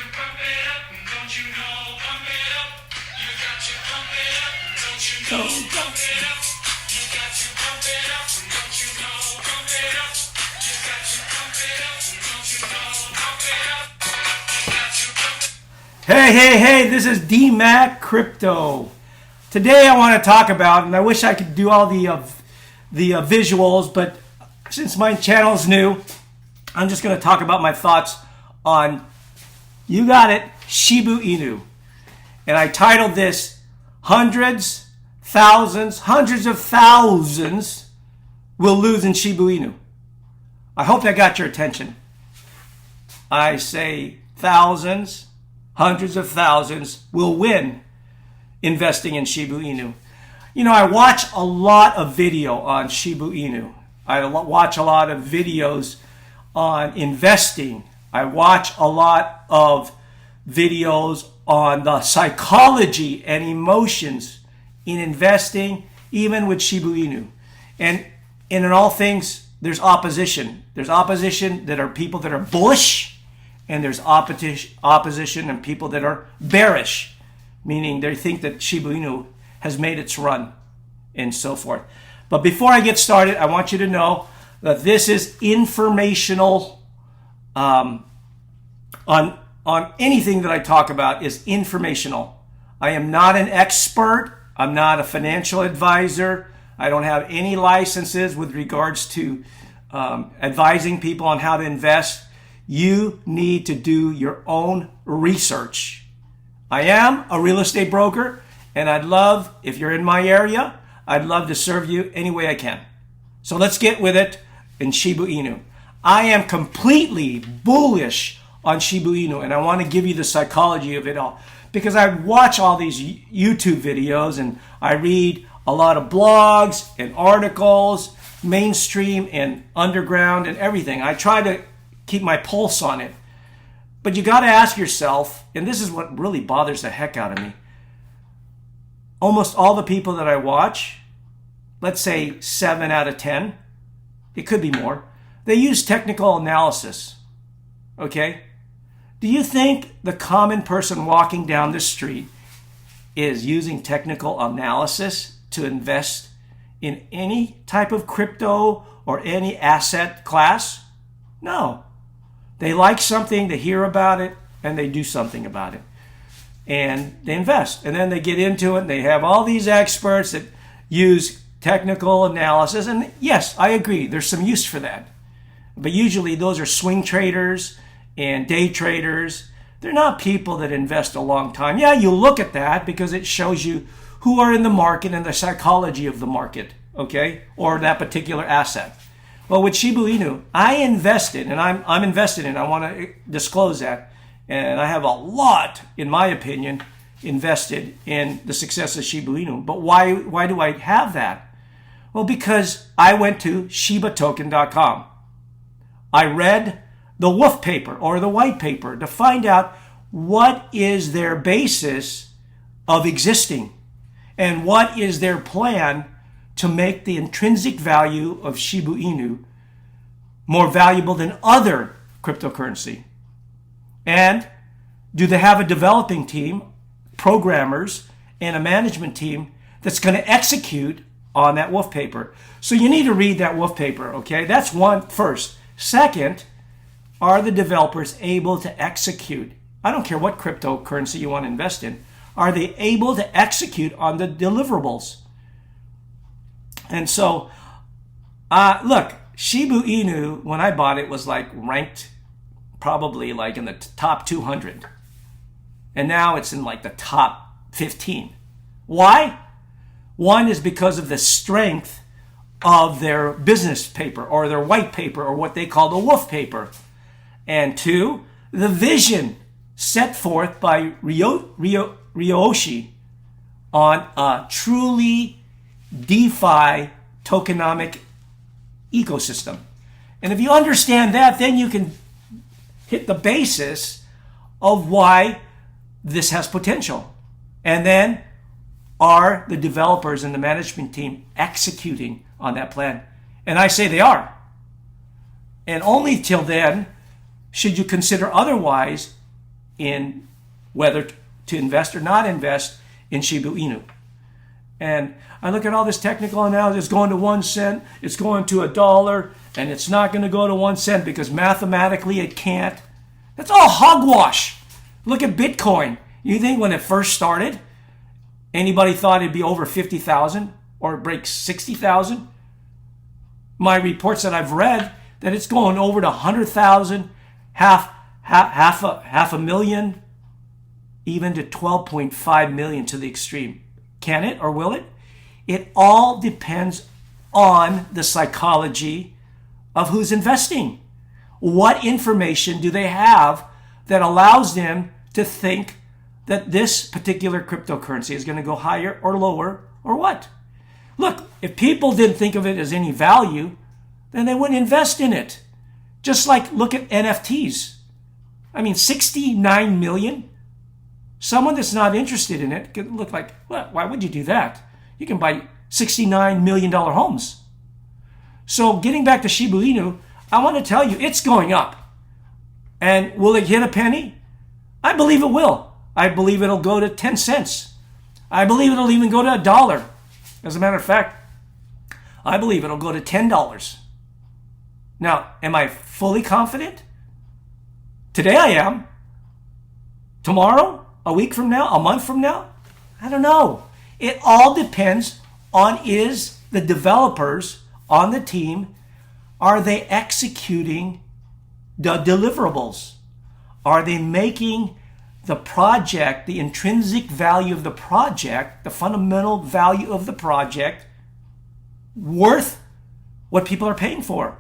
to pump it up, don't you know? Pump it up. You got to pump it up, don't you know? Pump it up. You got to pump it up, don't you know? Pump it up. You got to pump it up, don't you know? Pump it up. You got to pump it up. Hey, this is DMAC Crypto. Today I want to talk about, and I wish I could do all the visuals, but since my channel is new, I'm just going to talk about my thoughts on, you got it, Shiba Inu. And I titled this, hundreds of thousands will lose in Shiba Inu. I hope that got your attention. I say thousands, hundreds of thousands will win investing in Shiba Inu. You know, I watch a lot of video on Shiba Inu. I watch a lot of videos on investing. I watch a lot of videos on the psychology and emotions in investing, even with Shiba Inu. And in all things, there's opposition. There's opposition that are people that are bullish, and there's opposition and people that are bearish, meaning they think that Shiba Inu has made its run and so forth. But before I get started, I want you to know that this is informational. On anything that I talk about is informational. I am not an expert. I'm not a financial advisor. I don't have any licenses with regards to advising people on how to invest. You need to do your own research. I am a real estate broker, and I'd love, if you're in my area, I'd love to serve you any way I can. So let's get with it in Shiba Inu. I am completely bullish on Shiba Inu, and I want to give you the psychology of it all. Because I watch all these YouTube videos, and I read a lot of blogs and articles, mainstream and underground and everything. I try to keep my pulse on it. But you got to ask yourself, and this is what really bothers the heck out of me. Almost all the people that I watch, let's say 7 out of 10, it could be more, they use technical analysis. Okay? Do you think the common person walking down the street is using technical analysis to invest in any type of crypto or any asset class? No. They like something, they hear about it, and they do something about it. And they invest. And then they get into it, and they have all these experts that use technical analysis. And yes, I agree, there's some use for that. But usually those are swing traders and day traders. They're not people that invest a long time. Yeah, you look at that because it shows you who are in the market and the psychology of the market, okay, or that particular asset. Well, with Shiba Inu, I invested, and I'm invested in. I want to disclose that, and I have a lot, in my opinion, invested in the success of Shiba Inu. But why do I have that? Well, because I went to ShibaToken.com. I read the wolf paper or the white paper to find out what is their basis of existing and what is their plan to make the intrinsic value of Shiba Inu more valuable than other cryptocurrency. And do they have a developing team, programmers, and a management team that's going to execute on that wolf paper? So you need to read that wolf paper, okay? That's one first. Second, are the developers able to execute? I don't care what cryptocurrency you want to invest in. Are they able to execute on the deliverables? And so, look, Shiba Inu, when I bought it, was like ranked probably like in the top 200. And now it's in like the top 15. Why? One is because of the strength of their business paper or their white paper or what they call the wolf paper. And two, the vision set forth by Ryoshi on a truly DeFi tokenomic ecosystem. And if you understand that, then you can hit the basis of why this has potential. And then, are the developers and the management team executing on that plan? And I say they are. And only till then should you consider otherwise in whether to invest or not invest in Shiba Inu. And I look at all this technical analysis, it's going to 1 cent, it's going to $1, and it's not going to go to 1 cent because mathematically it can't. That's all hogwash. Look at Bitcoin. You think when it first started, anybody thought it'd be over 50,000 or break 60,000? My reports that I've read that it's going over to 100,000, half a million, even to 12.5 million to the extreme. Can it or will it? It all depends on the psychology of who's investing. What information do they have that allows them to think that this particular cryptocurrency is going to go higher or lower or what? Look, if people didn't think of it as any value, then they wouldn't invest in it. Just like look at NFTs. I mean, 69 million. Someone that's not interested in it could look like, well, why would you do that? You can buy $69 million homes. So getting back to Shiba Inu, I want to tell you, it's going up. And will it hit a penny? I believe it will. I believe it'll go to 10 cents. I believe it'll even go to $1. As a matter of fact, I believe it'll go to $10. Now, am I fully confident? Today I am. Tomorrow? A week from now? A month from now? I don't know. It all depends on is the developers on the team, are they executing the deliverables? Are they making the project, the intrinsic value of the project, the fundamental value of the project worth what people are paying for?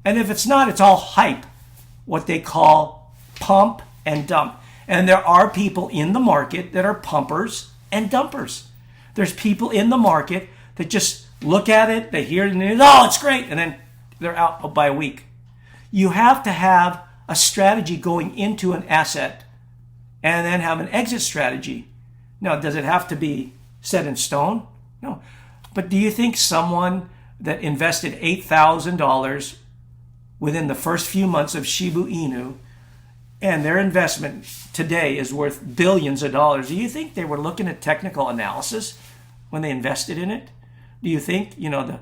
And if it's not, it's all hype, what they call pump and dump. And there are people in the market that are pumpers and dumpers. There's people in the market that just look at it, they hear it, and they, oh, it's great, and then they're out by a week. You have to have a strategy going into an asset and then have an exit strategy. Now, does it have to be set in stone? No. But do you think someone that invested $8,000 within the first few months of Shiba Inu and their investment today is worth billions of dollars, do you think they were looking at technical analysis when they invested in it? Do you think, the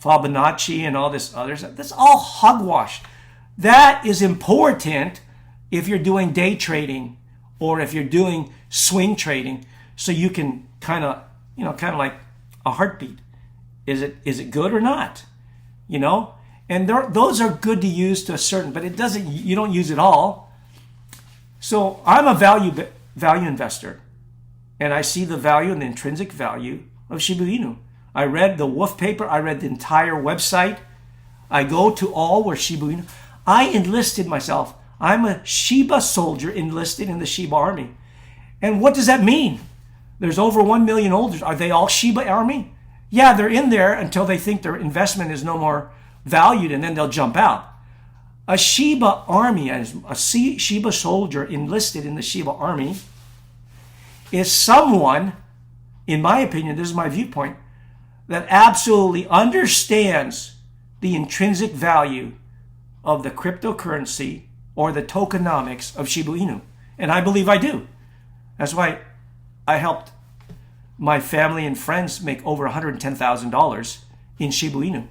Fibonacci and all this other stuff, that's all hogwash. That is important if you're doing day trading or if you're doing swing trading, so you can kind of like a heartbeat. Is it good or not? And those are good to use to a certain, but you don't use it all. So I'm a value investor, and I see the value and the intrinsic value of Shiba Inu. I read the Wolf paper. I read the entire website. I go to all where Shiba Inu. I enlisted myself. I'm a Shiba soldier enlisted in the Shiba army. And what does that mean? There's over 1 million holders. Are they all Shiba army? Yeah, they're in there until they think their investment is no more valued, and then they'll jump out. A Shiba army, a Shiba soldier enlisted in the Shiba army, is someone, in my opinion, this is my viewpoint, that absolutely understands the intrinsic value of the cryptocurrency or the tokenomics of Shiba Inu. And I believe I do. That's why I helped my family and friends make over $110,000 in Shiba Inu.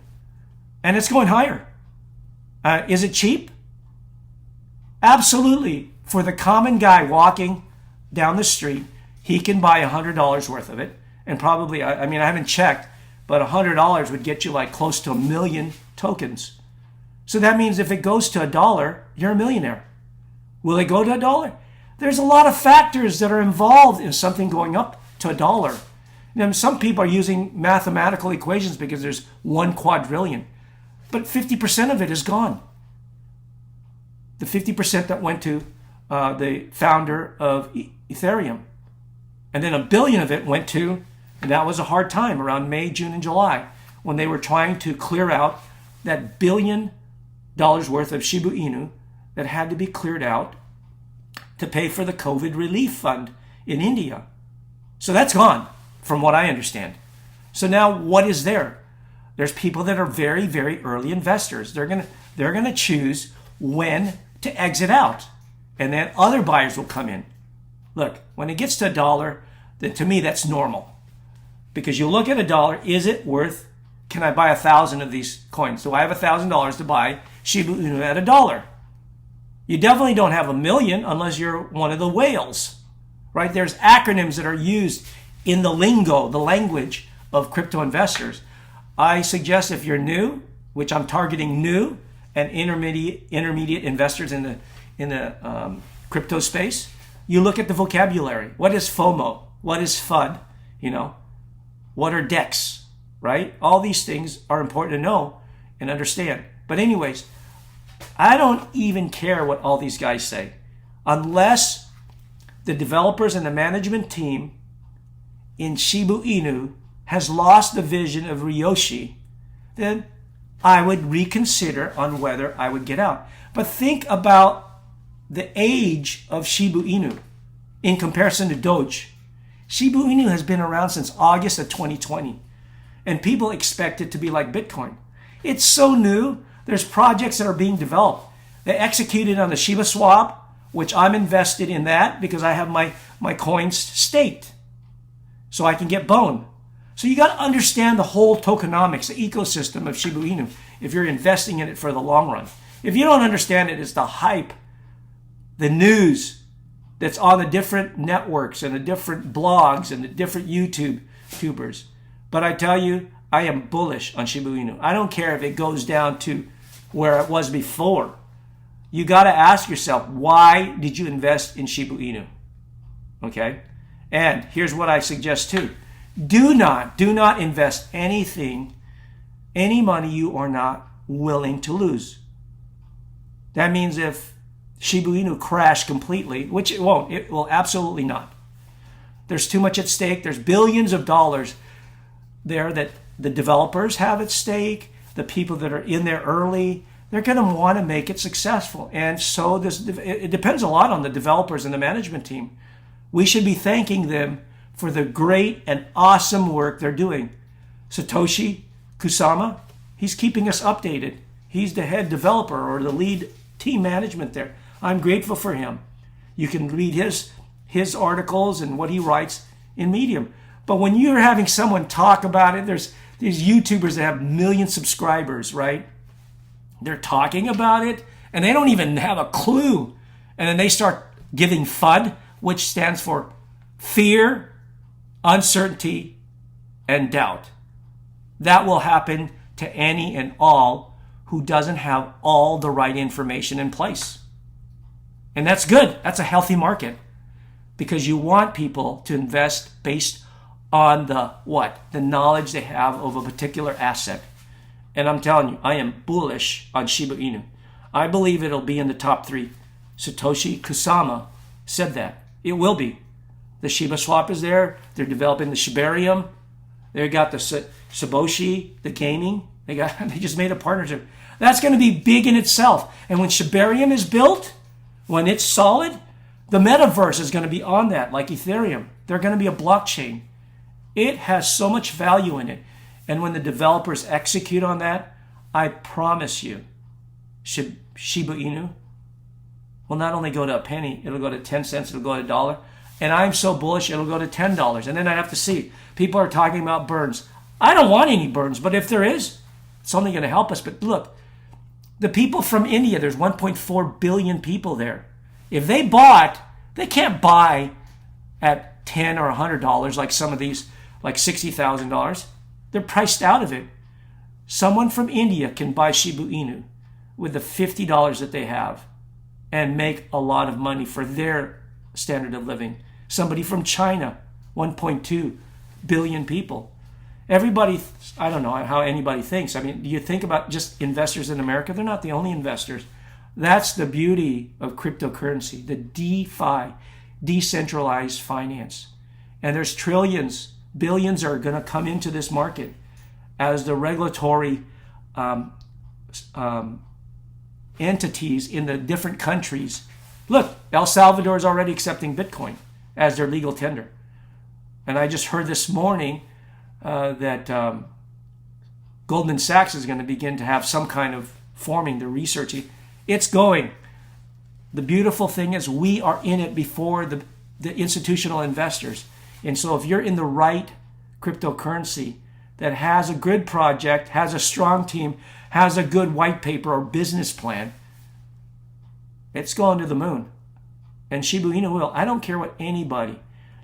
And it's going higher. Is it cheap? Absolutely. For the common guy walking down the street, he can buy $100 worth of it. And probably, I haven't checked, but $100 would get you like close to 1 million tokens. So that means if it goes to $1, you're a millionaire. Will it go to $1? There's a lot of factors that are involved in something going up to $1. Now, some people are using mathematical equations because there's 1 quadrillion. But 50% of it is gone. The 50% that went to the founder of Ethereum. And then 1 billion of it went to, and that was a hard time around May, June, and July, when they were trying to clear out that $1 billion worth of Shiba Inu that had to be cleared out to pay for the COVID relief fund in India. So that's gone, from what I understand. So now what is there? There's people that are very, very early investors. They're gonna choose when to exit out. and then other buyers will come in. Look, when it gets to $1, then to me that's normal. Because you look at $1, is it worth, can I buy 1,000 of these coins? Do I have $1,000 to buy Shiba Inu at $1? You definitely don't have 1,000,000 unless you're one of the whales, right? There's acronyms that are used in the lingo, the language of crypto investors. I suggest if you're new, which I'm targeting new and intermediate investors in the crypto space, you look at the vocabulary. What is FOMO? What is FUD? What are DEX, right? All these things are important to know and understand. But anyways, I don't even care what all these guys say. Unless the developers and the management team in Shiba Inu has lost the vision of Ryoshi, then I would reconsider on whether I would get out. But think about the age of Shiba Inu in comparison to Doge. Shiba Inu has been around since August of 2020, and people expect it to be like Bitcoin. It's so new. There's projects that are being developed. They executed on the Shiba swap, which I'm invested in that because I have my coins staked so I can get bone. So you got to understand the whole tokenomics, the ecosystem of Shiba Inu if you're investing in it for the long run. If you don't understand it, it's the hype, the news that's on the different networks and the different blogs and the different YouTubers. But I tell you, I am bullish on Shiba Inu. I don't care if it goes down to where it was before. You got to ask yourself, why did you invest in Shiba Inu? Okay? And here's what I suggest too. Do not invest any money you are not willing to lose. That means if Shiba Inu crashed completely, which it won't, it will absolutely not. There's too much at stake. There's billions of dollars there that the developers have at stake, the people that are in there early, they're going to want to make it successful. And so it depends a lot on the developers and the management team. We should be thanking them for the great and awesome work they're doing. Satoshi Kusama, he's keeping us updated. He's the head developer or the lead team management there. I'm grateful for him. You can read his articles and what he writes in Medium. But when you're having someone talk about it, there's these YouTubers that have million subscribers, right? They're talking about it and they don't even have a clue. And then they start giving FUD, which stands for fear, uncertainty, and doubt. That will happen to any and all who doesn't have all the right information in place. And that's good. That's a healthy market because you want people to invest based on the knowledge they have of a particular asset. And I'm telling you, I am bullish on Shiba Inu. I believe it'll be in the top 3. Satoshi Kusama said that. It will be. The Shiba swap is there. They're developing the Shibarium. They got the Shiboshi, the gaming. They just made a partnership. That's going to be big in itself. And when Shibarium is built, when it's solid, the metaverse is going to be on that, like Ethereum. They're going to be a blockchain. It has so much value in it. And when the developers execute on that, I promise you, Shiba Inu will not only go to a penny, it'll go to 10 cents, it'll go to $1. And I'm so bullish, it'll go to $10. And then I have to see. People are talking about burns. I don't want any burns, but if there is, it's only going to help us. But look, the people from India, there's 1.4 billion people there. If they bought, they can't buy at $10 or $100 like some of these, like $60,000. They're priced out of it. Someone from India can buy Shiba Inu with the $50 that they have and make a lot of money for their standard of living. Somebody from China, 1.2 billion people. Everybody, I don't know how anybody thinks. I mean, do you think about just investors in America? They're not the only investors. That's the beauty of cryptocurrency, the DeFi, decentralized finance. And there's trillions, billions are going to come into this market as the regulatory entities in the different countries. Look, El Salvador is already accepting Bitcoin as their legal tender. And I just heard this morning that Goldman Sachs is going to begin to have some kind of forming the research. It's going. The beautiful thing is we are in it before the institutional investors. And so if you're in the right cryptocurrency that has a good project, has a strong team, has a good white paper or business plan, it's going to the moon. And Shiba Inu will. I don't care what anybody.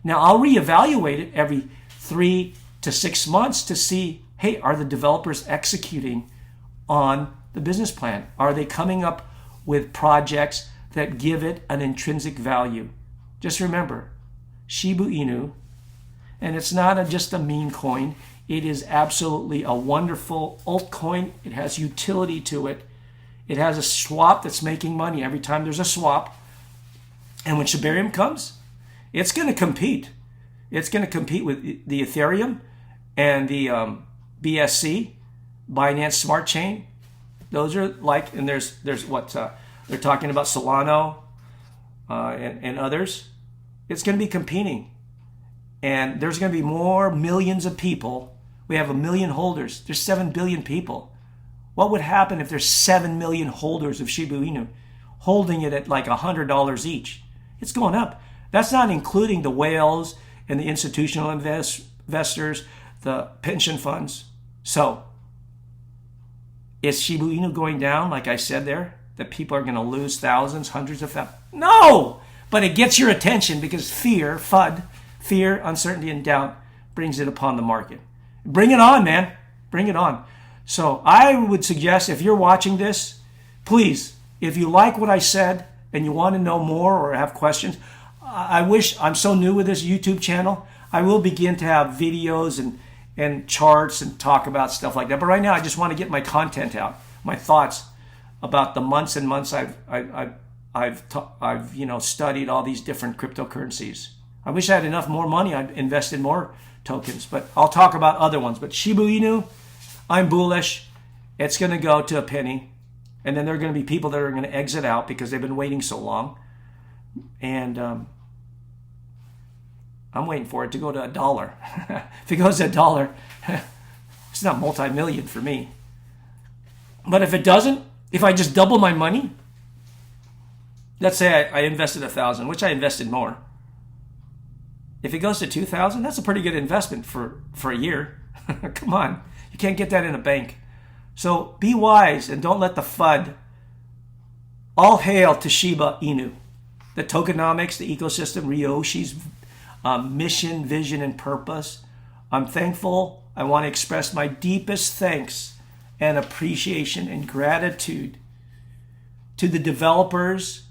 Now, I'll reevaluate it every 3 to 6 months to see, hey, are the developers executing on the business plan? Are they coming up with projects that give it an intrinsic value? Just remember, Shiba Inu, and it's not just a meme coin. It is absolutely a wonderful altcoin. It has utility to it. It has a swap that's making money every time there's a swap. And when Shibarium comes, it's going to compete. It's going to compete with the Ethereum and the BSC, Binance Smart Chain. Those are like, and there's what they're talking about, Solana and others. It's going to be competing. And there's going to be more millions of people. We have 1 million holders. There's 7 billion people. What would happen if there's 7 million holders of Shiba Inu holding it at like $100 each? It's going up. That's not including the whales and the institutional investors, the pension funds. So, is Shiba Inu going down, like I said there, that people are going to lose thousands, hundreds of thousands? No! But it gets your attention because fear, FUD, fear, uncertainty, and doubt brings it upon the market. Bring it on, man. Bring it on. So I would suggest if you're watching this, please, if you like what I said and you want to know more or have questions, I wish, I'm so new with this YouTube channel, I will begin to have videos and charts and talk about stuff like that. But right now, I just want to get my content out, my thoughts about the months and months I've studied all these different cryptocurrencies. I wish I had enough more money. I'd invest in more tokens, but I'll talk about other ones. But Shiba Inu, I'm bullish. It's going to go to a penny. And then there are going to be people that are going to exit out because they've been waiting so long. And I'm waiting for it to go to $1. If it goes to $1, it's not multi-million for me. But if it doesn't, if I just double my money, let's say I invested 1,000, which I invested more. If it goes to 2,000, that's a pretty good investment for a year. Come on. You can't get that in a bank. So be wise and don't let the FUD. All hail to Shiba Inu, the tokenomics, the ecosystem, Ryoshi's mission, vision, and purpose. I'm thankful. I want to express my deepest thanks and appreciation and gratitude to the developers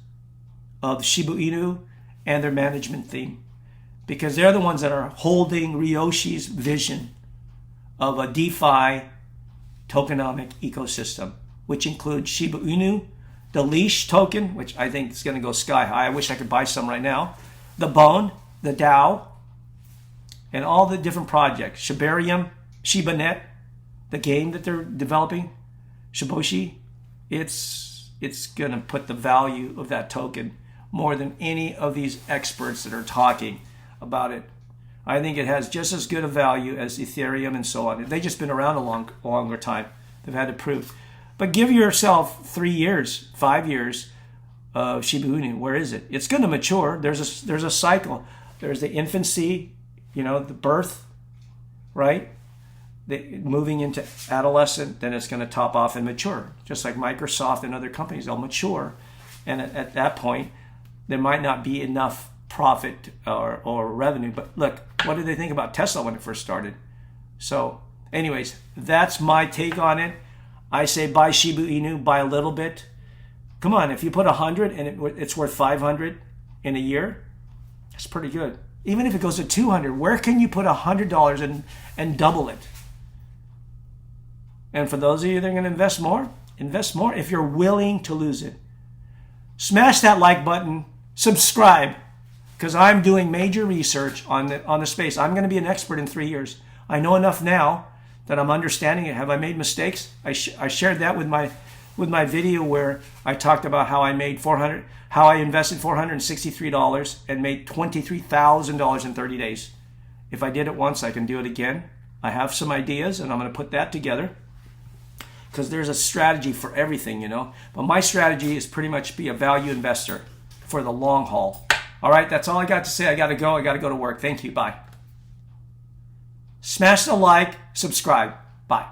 of Shiba Inu and their management team, because they're the ones that are holding Ryoshi's vision of a DeFi tokenomic ecosystem, which includes Shiba Inu, the Leash token, which I think is going to go sky high. I wish I could buy some right now. The Bone, the DAO, and all the different projects. Shibarium, ShibaNet, the game that they're developing, Shiboshi. It's going to put the value of that token more than any of these experts that are talking about it. I think it has just as good a value as Ethereum and so on. They've just been around a longer time. They've had to prove. But give yourself 3 years, 5 years of Shiba Inu. Where is it? It's going to mature. There's a cycle. There's the infancy, the birth, right? Moving into adolescent, then it's going to top off and mature. Just like Microsoft and other companies, they'll mature. And at that point, there might not be enough profit or revenue. But look, what did they think about Tesla when it first started? So anyways, that's my take on it. I say buy Shiba Inu, buy a little bit. Come on, if you put 100 and it's worth 500 in a year, that's pretty good. Even if it goes to 200, where can you put $100 and double it? And for those of you that are going to invest more if you're willing to lose it. Smash that like button, subscribe, because I'm doing major research on the space. I'm going to be an expert in 3 years. I know enough now that I'm understanding it. Have I made mistakes? I shared that with my video where I talked about how I invested $463 and made $23,000 in 30 days. If I did it once, I can do it again. I have some ideas, and I'm going to put that together because there's a strategy for everything, But my strategy is pretty much be a value investor. for the long haul. All right, that's all I got to say. I got to go. I got to go to work. Thank you. Bye. Smash the like, subscribe. Bye.